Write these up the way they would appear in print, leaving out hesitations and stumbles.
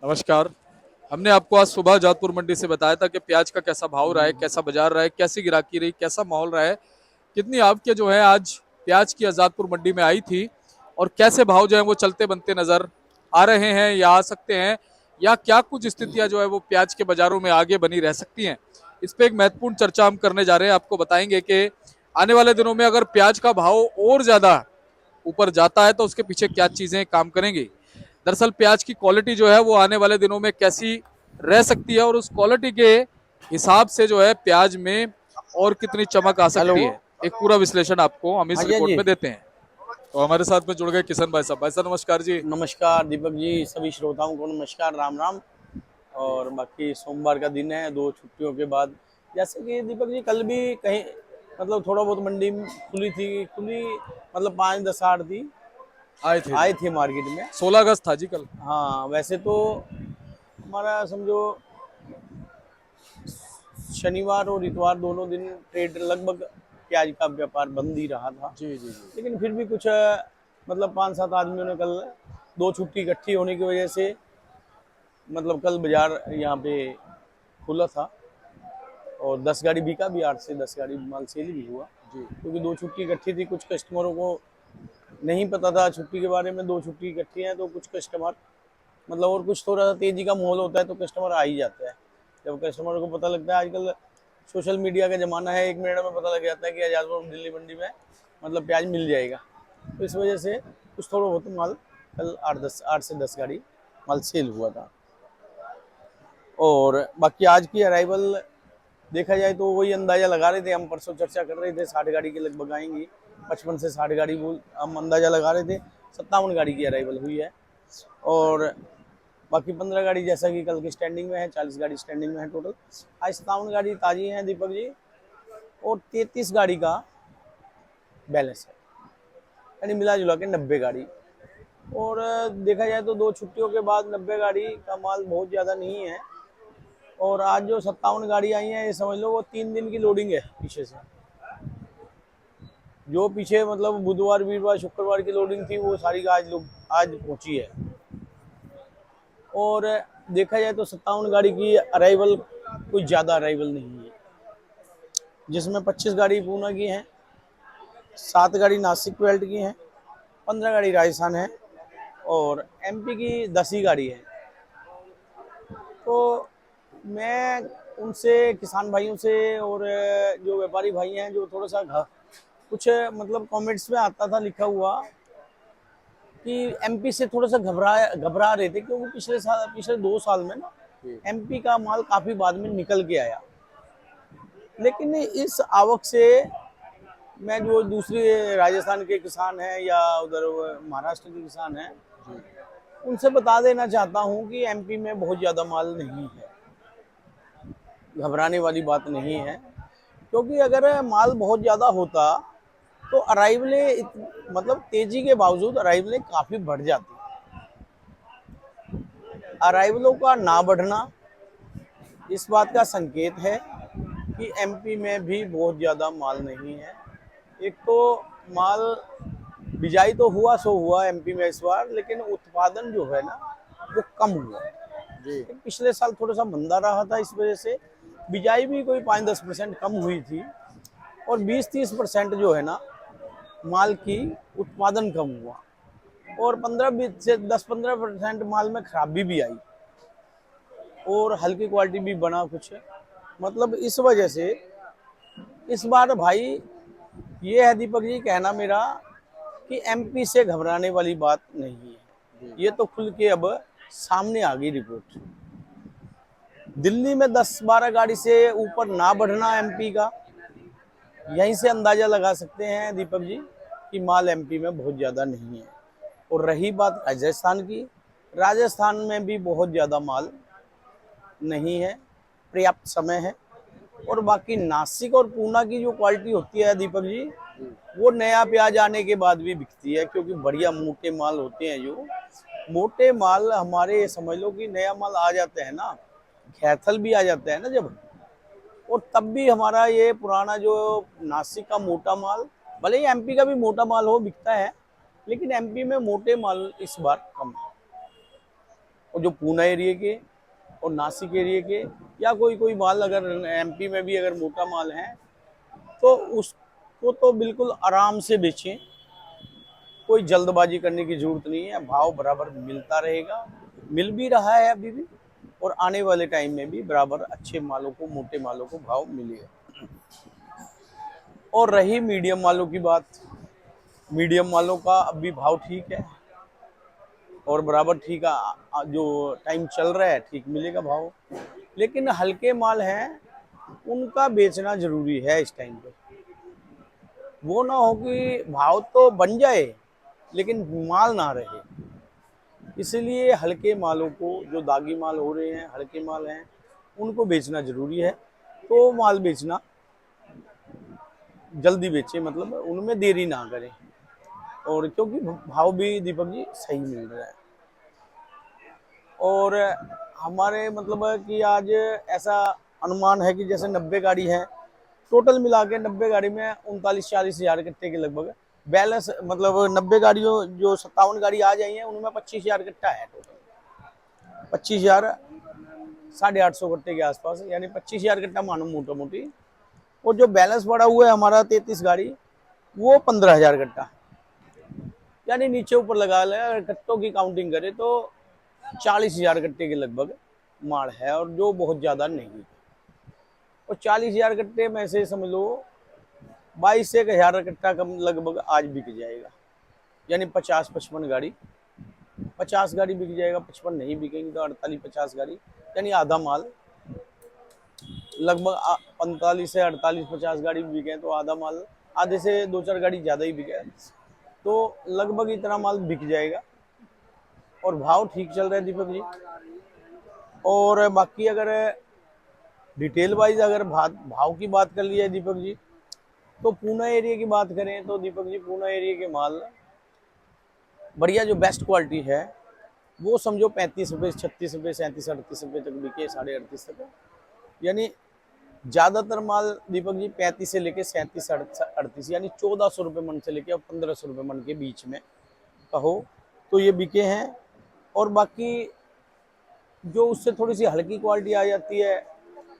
नमस्कार। हमने आपको आज सुबह जादपुर मंडी से बताया था कि प्याज का कैसा भाव रहा है, कैसा बाजार रहा है, कैसी गिराकी रही, कैसा माहौल रहा है, कितनी आपके जो है आज प्याज की आजादपुर मंडी में आई थी और कैसे भाव जो है वो चलते बनते नजर आ रहे हैं या आ सकते हैं, या क्या कुछ स्थितियां जो है वो प्याज के बाजारों में आगे बनी रह सकती हैं। इस पे एक महत्वपूर्ण चर्चा हम करने जा रहे हैं। आपको बताएंगे कि आने वाले दिनों में अगर प्याज का भाव और ज्यादा ऊपर जाता है तो उसके पीछे क्या चीजें काम करेंगी। दरअसल प्याज की क्वालिटी जो है वो आने वाले दिनों में कैसी रह सकती है और उस क्वालिटी के हिसाब से जो है प्याज में और कितनी चमक आ हेलो। सकती है, एक पूरा विश्लेषण आपको हम हाँ इस जी, हाँ रिपोर्ट जी। में देते हैं। तो हमारे साथ में जुड़ गए किशन भाई साहब। भाई साहब नमस्कार जी। नमस्कार दीपक जी, सभी श्रोताओं को नमस्कार, राम राम। जी और बाकी सोमवार का दिन है, दो छुट्टियों के बाद। जैसे कि दीपक जी कल भी कहीं मतलब थोड़ा बहुत मंडी में खुली मतलब 5-10 आठ थी, आए थे आए जी। थे मार्केट में। 16 अगस्त था जी कल। हाँ, वैसे तो हमारा समझो शनिवार और इतवार दोनों दिन ट्रेड लगभग प्याज का व्यापार बंद ही रहा था। जी जी जी। लेकिन फिर भी कुछ मतलब 5-7 आदमियों ने कल दो छुट्टी इकट्ठी होने की वजह से मतलब कल बाजार यहाँ पे खुला था और 10 गाड़ी बिका भी, 8 से 10 गाड़ी माल सेल भी हुआ। जी क्योंकि दो छुट्टी इकट्ठी थी, कुछ कस्टमरों को नहीं पता था छुट्टी के बारे में, दो छुट्टी इकट्ठी है तो कुछ कस्टमर मतलब, और कुछ थोड़ा सा तेजी का माहौल होता है तो कस्टमर आ ही जाता है। जब कस्टमर को पता लगता है, आजकल सोशल मीडिया का ज़माना है, 1 मिनट में पता लग जाता है कि आजादपुर दिल्ली मंडी में मतलब प्याज मिल जाएगा। तो इस वजह से कुछ थोड़ा बहुत माल कल 8 से 10 गाड़ी माल सेल हुआ था। और बाकी आज की अराइवल देखा जाए तो वही अंदाजा लगा रहे थे हम, परसों चर्चा कर रहे थे 60 गाड़ी के लगभग आएंगी, 55 से 60 गाड़ी बोल हम अंदाजा लगा रहे थे। 57 गाड़ी की अराइवल हुई है। और बाकी 15 गाड़ी जैसा कि कल की स्टैंडिंग में है, 40 गाड़ी स्टैंडिंग में है टोटल। आज 57 गाड़ी ताजी हैं दीपक जी, और 33 गाड़ी का बैलेंस है, यानी मिला जुला के 90 गाड़ी। और देखा जाए तो दो छुट्टियों के बाद 90 गाड़ी का माल बहुत ज़्यादा नहीं है। और आज जो 57 गाड़ी आई हैं, ये समझ लो वो 3 दिन की लोडिंग है पीछे से। जो पीछे मतलब बुधवार वीरवार शुक्रवार की लोडिंग थी, वो सारी आज लोग आज पहुंची है। और देखा जाए तो 57 गाड़ी की अराइवल कोई ज़्यादा अराइवल नहीं है, जिसमें 25 गाड़ी पूना की हैं, 7 गाड़ी नासिक बेल्ट की हैं, 15 गाड़ी राजस्थान है, और एमपी की 10 ही गाड़ी है। तो मैं उनसे, किसान भाइयों से और जो व्यापारी भाई हैं, जो थोड़ा सा कुछ मतलब कमेंट्स में आता था लिखा हुआ कि एमपी से थोड़ा सा घबरा रहे थे, क्योंकि पिछले 2 साल में ना जी। एमपी का माल काफी बाद में निकल के आया। लेकिन इस आवक से मैं जो दूसरे राजस्थान के किसान हैं या उधर महाराष्ट्र के किसान हैं, जी उनसे बता देना चाहता हूं कि एमपी में बहुत ज़्यादा माल नहीं है, घबराने वाली बात नहीं है। क्योंकि अगर माल बहुत ज़्यादा होता तो अराइवलें मतलब तेजी के बावजूद अराइवलें काफ़ी बढ़ जाती। अराइवलों का ना बढ़ना इस बात का संकेत है कि एमपी में भी बहुत ज़्यादा माल नहीं है। एक तो माल बिजाई तो हुआ सो हुआ एमपी में इस बार, लेकिन उत्पादन जो है ना वो कम हुआ। जी पिछले साल थोड़ा सा मंदा रहा था, इस वजह से बिजाई भी कोई 5-10% कम हुई थी, और 20-30% जो है ना माल की उत्पादन कम हुआ, और 15-10-15% माल में खराबी भी आई, और हल्की क्वालिटी भी बना कुछ। मतलब इस वजह से इस बार भाई ये है दीपक जी कहना मेरा कि एमपी से घबराने वाली बात नहीं है। जी ये तो खुल के अब सामने आ गई रिपोर्ट। दिल्ली में 10-12 गाड़ी से ऊपर ना बढ़ना एमपी का, यहीं से अंदाजा लगा सकते हैं दीपक जी कि माल एमपी में बहुत ज़्यादा नहीं है। और रही बात राजस्थान की, राजस्थान में भी बहुत ज़्यादा माल नहीं है, पर्याप्त समय है। और बाकी नासिक और पूना की जो क्वालिटी होती है दीपक जी, जी वो नया प्याज आने के बाद भी बिकती है, क्योंकि बढ़िया मोटे माल होते हैं। जो मोटे माल हमारे समझ लो कि नया माल आ जाते हैं ना, खैथल भी आ जाता है ना जब, और तब भी हमारा ये पुराना जो नासिक का मोटा माल, भले ही एमपी का भी मोटा माल हो बिकता है, लेकिन एमपी में मोटे माल इस बार कम है। और जो पूना एरिया के और नासिक एरिया के या कोई कोई माल अगर एमपी में भी अगर मोटा माल है तो उसको तो बिल्कुल आराम से बेचें, कोई जल्दबाजी करने की जरूरत नहीं है। भाव बराबर मिलता रहेगा, मिल भी रहा है अभी भी, और आने वाले टाइम में भी बराबर अच्छे मालों को, मोटे मालों को भाव मिलेगा। और रही मीडियम मालों की बात, मीडियम मालों का अभी भाव ठीक है और बराबर ठीक है, जो टाइम चल रहा है ठीक मिलेगा भाव। लेकिन हल्के माल हैं उनका बेचना जरूरी है इस टाइम पे। वो ना हो कि भाव तो बन जाए लेकिन माल ना रहे। इसलिए हल्के मालों को, जो दागी माल हो रहे हैं, हल्के माल हैं, उनको बेचना जरूरी है। तो माल बेचना जल्दी बेचे, मतलब उनमें देरी ना करें। और क्योंकि भाव भी दीपक जी सही मिल रहा है। और हमारे मतलब है कि आज ऐसा अनुमान है कि जैसे 90 गाड़ी है, टोटल मिला के 90 गाड़ी में 39-40 हज़ार कट्टे के लगभग बैलेंस, मतलब 90 गाड़ियों जो 57 गाड़ी आ जाई हैं उनमें 25 हज़ार कट्टा है टोटल। 25 हज़ार 850 कट्टे के आसपास, यानी 25 हज़ार कट्टा मानो मोटा मोटी। और जो बैलेंस पड़ा हुआ है हमारा 33 गाड़ी, वो 15 हज़ार कट्टा, यानी नीचे ऊपर लगा ले। अगर कट्टों की काउंटिंग करें तो 40 हज़ार कट्टे के लगभग माल है, और जो बहुत ज्यादा नहीं। और 40 हज़ार कट्टे में से समझ लो 22 से 1 हज़ार कट्टा कम लगभग आज बिक जाएगा, यानी 50-55 गाड़ी, 50 गाड़ी बिक जाएगा। 55 नहीं बिकेंगी तो 48-50 गाड़ी, यानी आधा माल लगभग 45 से 48-50 गाड़ी बिके तो आधा माल, आधे से 2-4 गाड़ी ज्यादा ही बिके तो लगभग इतना माल बिक जाएगा। और भाव ठीक चल रहा है दीपक जी। और बाकी अगर डिटेल वाइज अगर भाव की बात कर लिया है दीपक जी, तो पूना एरिया की बात करें तो दीपक जी पूना एरिया के माल बढ़िया, जो बेस्ट क्वालिटी है वो समझो 35 रुपये, 36 रुपये, 37-38 रुपये तक बिके, 38.5 तक। यानी ज्यादातर माल दीपक जी 35 से लेके 37-38, यानी 1400 रुपये मन से लेके और 1500 रुपये मन के बीच में कहो तो ये बिके हैं। और बाकी जो उससे थोड़ी सी हल्की क्वालिटी आ जाती है,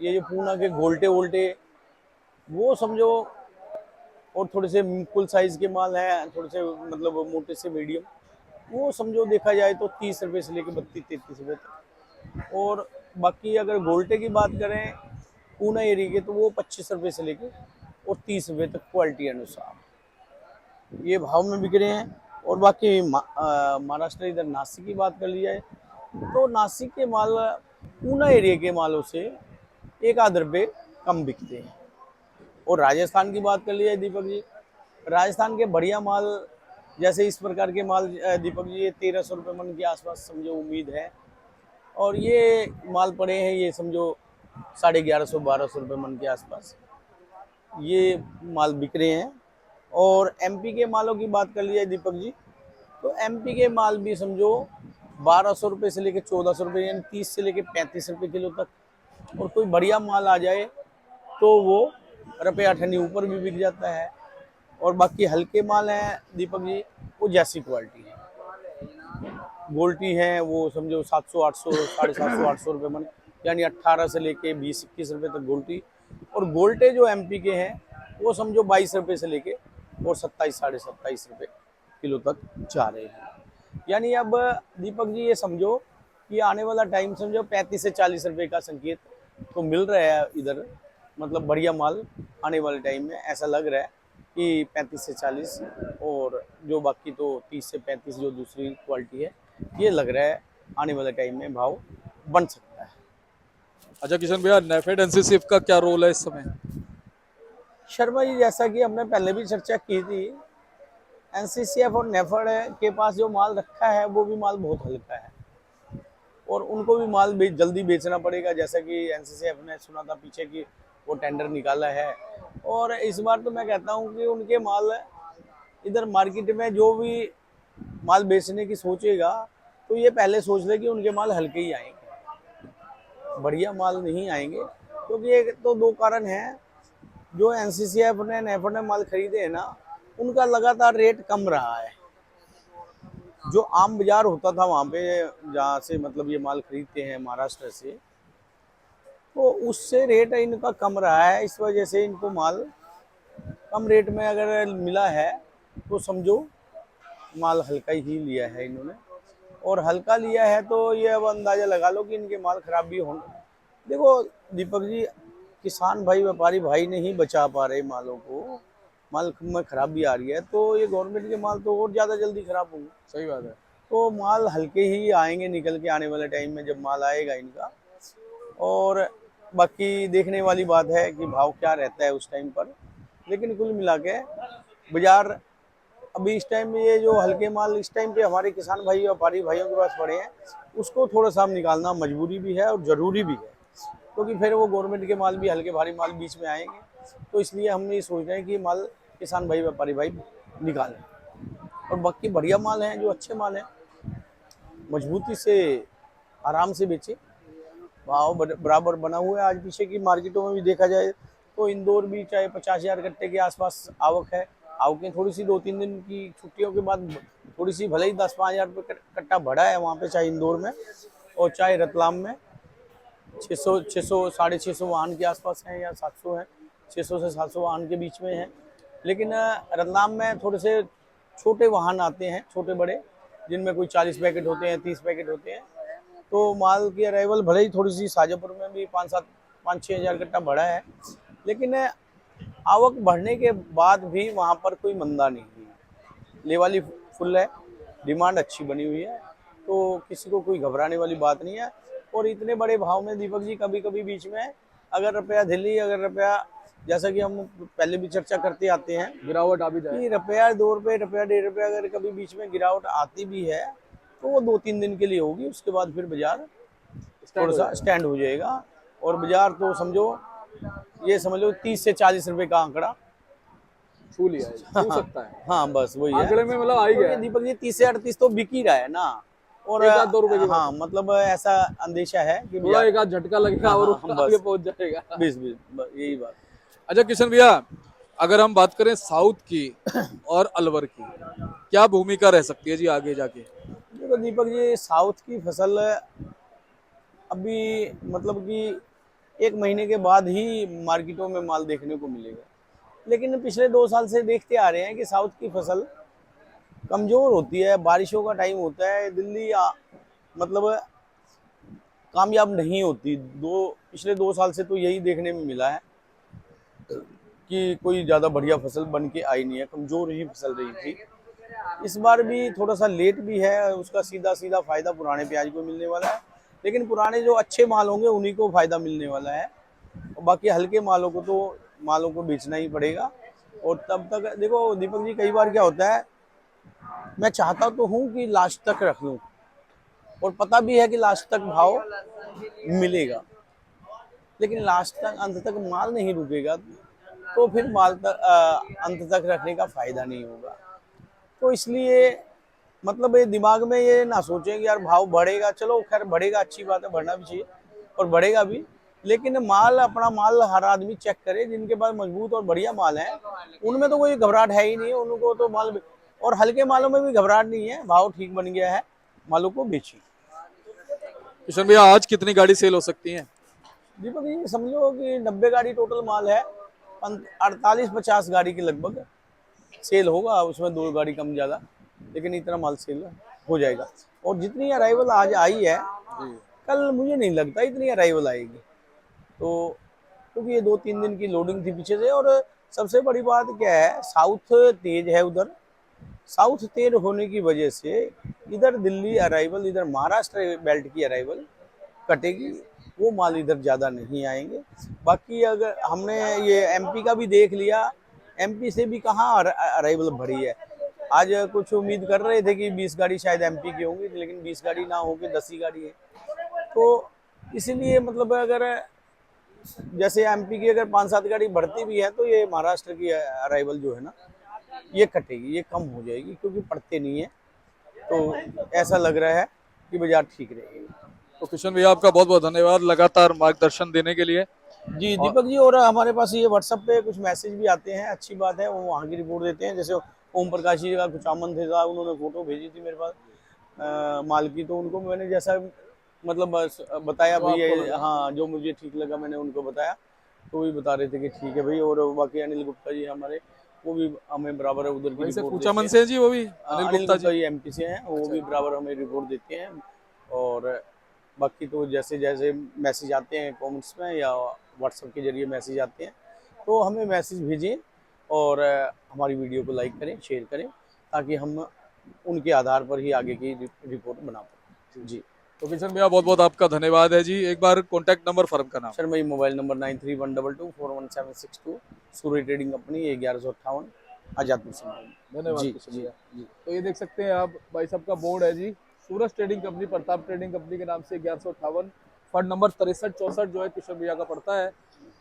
ये जो पूना के गोल्टे वोल्टे, वो समझो, और थोड़े से फुल साइज के माल हैं, थोड़े से मतलब मोटे से मीडियम, वो समझो देखा जाए तो 30 रुपये से लेकर 32-33 रुपये तक। और बाकी अगर गोल्टे की बात करें पूना एरिया के, तो वो 25 रुपये से लेकर और 30 रुपये तक क्वालिटी अनुसार ये भाव में बिक रहे हैं। और बाकी महाराष्ट्र इधर नासिक की बात कर ली जाए तो नासिक के माल पूना एरिया के मालों से 1-8 रुपये कम बिकते हैं। और राजस्थान की बात कर ली जाए दीपक जी, राजस्थान के बढ़िया माल जैसे इस प्रकार के माल दीपक जी, ये 1300 रुपये मन के आसपास समझो उम्मीद है। और ये माल पड़े हैं, ये समझो 1150-1200 रुपये मन के आसपास ये माल बिक रहे हैं। और एमपी के मालों की बात कर ली जाए दीपक जी, तो एमपी के माल भी समझो 1200 रुपये से लेकर 1400 रुपये, यानी 30 से लेकर 35 रुपये किलो तक। और कोई बढ़िया माल आ जाए तो वो रुपये 8 ऊपर भी बिक जाता है। और बाकी हल्के माल हैं दीपक जी, वो जैसी क्वालिटी है, गोल्टी हैं वो समझो 700-800, 750-800 रुपये मन, यानी 18 से लेके 20-21 रुपये तक गोल्टी। और गोल्टे जो एमपी के हैं वो समझो 22 रुपये से लेके और 27-27.5 रुपये किलो तक जा रहे हैं। यानी अब दीपक जी ये समझो कि आने वाला टाइम समझो 35 से 40 रुपये का संकेत तो मिल रहा है इधर, मतलब बढ़िया माल आने वाले टाइम में ऐसा लग रहा है कि 35 से 40, और जो बाकी तो 30 से 35 जो दूसरी क्वालिटी है, ये लग रहा है आने वाले टाइम में भाव बन सकता है। अच्छा किशन भैया, नेफेड एनसीसीएफ का क्या रोल है इस समय? शर्मा जी, जैसा कि हमने पहले भी चर्चा की थी, एनसीसीएफ और नेफेड के पास जो माल रखा है वो भी माल बहुत हल्का है, और उनको भी माल जल्दी बेचना पड़ेगा। जैसा कि एनसीसीएफ ने सुना था पीछे कि वो टेंडर निकाला है, और इस बार तो मैं कहता हूँ कि उनके माल इधर मार्केट में जो भी माल बेचने की सोचेगा तो ये पहले सोच ले कि उनके माल हल्के ही आएंगे, बढ़िया माल नहीं आएंगे। क्योंकि एक तो दो कारण हैं, जो एनसीसीएफ ने नेफेड ने माल खरीदे हैं ना, उनका लगातार रेट कम रहा है, जो आम बाजार होता था वहाँ पे, जहाँ से मतलब ये माल खरीदते हैं महाराष्ट्र से, तो उससे रेट इनका कम रहा है। इस वजह से इनको माल कम रेट में अगर मिला है तो समझो माल हल्का ही लिया है इन्होंने। और हल्का लिया है तो ये अब अंदाजा लगा लो कि इनके माल खराब भी होंगे। देखो दीपक जी, किसान भाई व्यापारी भाई नहीं बचा पा रहे मालों को, माल में खराब भी आ रही है, तो ये गवर्नमेंट के माल तो और ज़्यादा जल्दी खराब होंगे। सही बात है। तो माल हल्के ही आएंगे निकल के आने वाले टाइम में जब माल आएगा इनका। और बाकी देखने वाली बात है कि भाव क्या रहता है उस टाइम पर। लेकिन कुल मिला के बाजार अभी इस टाइम में, ये जो हल्के माल इस टाइम पे हमारे किसान भाई व्यापारी भाइयों के पास पड़े हैं, उसको थोड़ा सा निकालना मजबूरी भी है और ज़रूरी भी है, क्योंकि फिर वो गवर्नमेंट के माल भी, हल्के भारी माल बीच में आएंगे। तो इसलिए हम ये सोच रहे हैं कि माल किसान भाई व्यापारी भाई निकालें, और बाकी बढ़िया माल हैं, जो अच्छे माल हैं, मजबूती से आराम से बेचे। भाव बराबर बना हुआ है। आज पीछे की मार्केटों में भी देखा जाए तो इंदौर भी चाहे 50,000 कट्टे के आसपास आवक है। आवकें थोड़ी सी 2-3 दिन की छुट्टियों के बाद थोड़ी सी, भले ही 10-5 हज़ार रुपये कट्टा बढ़ा है वहाँ पे, चाहे इंदौर में और चाहे रतलाम में। 600 650 वाहन के आसपास हैं, या 700 हैं, 600 से 700 वाहन के बीच में हैं। लेकिन रतलाम में थोड़े से छोटे वाहन आते हैं, छोटे बड़े, जिनमें कोई 40 पैकेट होते हैं, 30 पैकेट होते हैं। तो माल की अराइवल भले ही थोड़ी सी शाजापुर में भी 5-6 हज़ार कट्टा बढ़ा है, लेकिन आवक बढ़ने के बाद भी वहाँ पर कोई मंदा नहीं हुई। लेवाली फुल है, डिमांड अच्छी बनी हुई है, तो किसी को कोई घबराने वाली बात नहीं है। और इतने बड़े भाव में दीपक जी कभी कभी बीच में अगर रुपया दिल्ली, अगर रुपया, जैसा कि हम पहले भी चर्चा करते आते हैं गिरावट आ भी जाए। कि रुपया 2 रुपये, रुपया 1.5 रुपया अगर कभी बीच में गिरावट आती भी है तो वो 2-3 दिन के लिए होगी, उसके बाद फिर बाजार स्टैंड थोड़ा हो सा जाए। स्टैंड हो जाएगा। और बाजार तो समझो, ये समझ लो 30 से 40 रुपए का आंकड़ा। छू लिया है, छू हाँ, सकता है। हाँ बस वही है। आंकड़े में मतलब आ ही तो गया ये है। दीपक जी 30 से 38 तो बिक ही रहा है ना। और 1 आध 2 रुपए की बात हाँ, है। मतलब ऐसा अंदेशा है कि थोड़ा बाजार, एक आध झटका लगेगा हाँ और हाँ वो हम आगे बस पहुंच जाएगा। 20-20 यही बात। अच्छा किशन भैया, अगर हम बात करें साउथ की और अलवर की, क्या भूमिका रह सकती है जी आगे जाके? देखो दीपक जी, साउथ की फसल अभी मतलब कि 1 महीने के बाद ही मार्केटों में माल देखने को मिलेगा। लेकिन पिछले 2 साल से देखते आ रहे हैं कि साउथ की फसल कमजोर होती है, बारिशों का टाइम होता है, दिल्ली मतलब कामयाब नहीं होती। पिछले 2 साल से तो यही देखने में मिला है कि कोई ज़्यादा बढ़िया फसल बन के आई नहीं है, कमज़ोर ही फसल रही थी। इस बार भी थोड़ा सा लेट भी है, उसका सीधा सीधा फायदा पुराने प्याज को मिलने वाला है। लेकिन पुराने जो अच्छे माल होंगे उन्हीं को फायदा मिलने वाला है, और बाकी हल्के मालों को बेचना ही पड़ेगा। और तब तक देखो दीपक जी, कई बार क्या होता है, मैं चाहता तो हूँ कि लास्ट तक रख लूँ, और पता भी है कि लास्ट तक भाव मिलेगा, लेकिन लास्ट तक, अंत तक माल नहीं रुकेगा, तो फिर अंत तक रखने का फायदा नहीं होगा। तो इसलिए मतलब ये दिमाग में ये ना सोचें कि यार भाव बढ़ेगा, चलो खैर बढ़ेगा, अच्छी बात है, बढ़ना भी चाहिए और बढ़ेगा भी। लेकिन माल, अपना माल हर आदमी चेक करे, जिनके पास मजबूत और बढ़िया माल है उनमें तो कोई घबराहट है ही नहीं है, उनको तो माल। और हल्के मालों में भी घबराहट नहीं है, भाव ठीक बन गया है, मालों को बेची। किशन भैया आज कितनी गाड़ी सेल हो सकती है? दीपक जी समझो कि 90 गाड़ी टोटल माल है, 48-50 गाड़ी के लगभग सेल होगा, उसमें 2 गाड़ी कम ज़्यादा, लेकिन इतना माल सेल हो जाएगा। और जितनी अराइवल आज आई है, जी। कल मुझे नहीं लगता इतनी अराइवल आएगी। तो क्योंकि ये 2-3 दिन की लोडिंग थी पीछे से। और सबसे बड़ी बात क्या है, साउथ तेज है उधर। साउथ तेज होने की वजह से इधर दिल्ली अराइवल, इधर महाराष्ट्र बेल्ट की अराइवल कटेगी, वो माल इधर ज़्यादा नहीं आएंगे। बाकी अगर हमने ये एमपी का भी देख लिया, एमपी से भी कहाँ अराइवल भरी है। आज कुछ उम्मीद कर रहे थे कि 20 गाड़ी शायद एमपी की होंगी, लेकिन 20 गाड़ी ना होकर 10 ही गाड़ी है। तो इसीलिए मतलब अगर जैसे एमपी की अगर 5-7 गाड़ी बढ़ती भी है, तो ये महाराष्ट्र की अराइवल जो है ना, ये कटेगी, ये कम हो जाएगी, क्योंकि पड़ते नहीं है। तो ऐसा लग रहा है कि बाजार ठीक रहेगी। तो किशन भैया आपका बहुत बहुत धन्यवाद लगातार मार्गदर्शन देने के लिए। जी और दीपक जी, और हमारे पास ये व्हाट्सएप पे कुछ मैसेज भी आते हैं, अच्छी बात है, वो वहाँ की रिपोर्ट देते हैं। जैसे ओम प्रकाश जी का कुछ आमंत्रित था, उन्होंने फोटो भेजी थी मेरे पास, माल की, तो उनको मैंने जैसा मतलब बस बताया जो भाई आपको लगा। हाँ जो मुझे ठीक लगा मैंने उनको बताया, तो वही बता रहे थे कि ठीक है भाई। और बाकी अनिल गुप्ता जी हमारे, वो भी हमें बराबर उधर की वहीं से रिपोर्ट देते कुचामन हैं। से है जी वो भी, अनिल अनिल गुप्ता गुप्ता जी। जी एमपी से हैं, वो अच्छा भी जी। बराबर हमें रिपोर्ट देते हैं। और बाकी तो जैसे जैसे मैसेज आते हैं कमेंट्स में या व्हाट्सएप के जरिए मैसेज आते हैं, तो हमें मैसेज भेजें और हमारी वीडियो को लाइक करें, शेयर करें, ताकि हम उनके आधार पर ही आगे की रिपोर्ट बना जी। पाए। जी। तो किशन भैया बहुत बहुत आपका धन्यवाद है जी। एक बार कॉन्टैक्ट नंबर फर्म का नाम। सर मेरी मोबाइल नंबर 9312241762, सूर्य ट्रेडिंग कंपनी 1158 आजादपुर से। धन्यवाद जी किशन जी भैया। जी। तो ये देख सकते हैं आप, भाई साहब का बोर्ड है जी, Suraj trading company, Pratap trading company के नाम से 1158, फंड नंबर 6364 जो है किशन भैया का पड़ता है।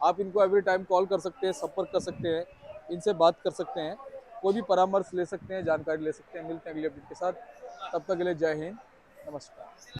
आप इनको एवरी टाइम कॉल कर सकते हैं, संपर्क कर सकते हैं, इनसे बात कर सकते हैं, कोई भी परामर्श ले सकते हैं, जानकारी ले सकते हैं। मिलते हैं अगले अपडेट के साथ, तब तक के लिए जय हिंद, नमस्कार।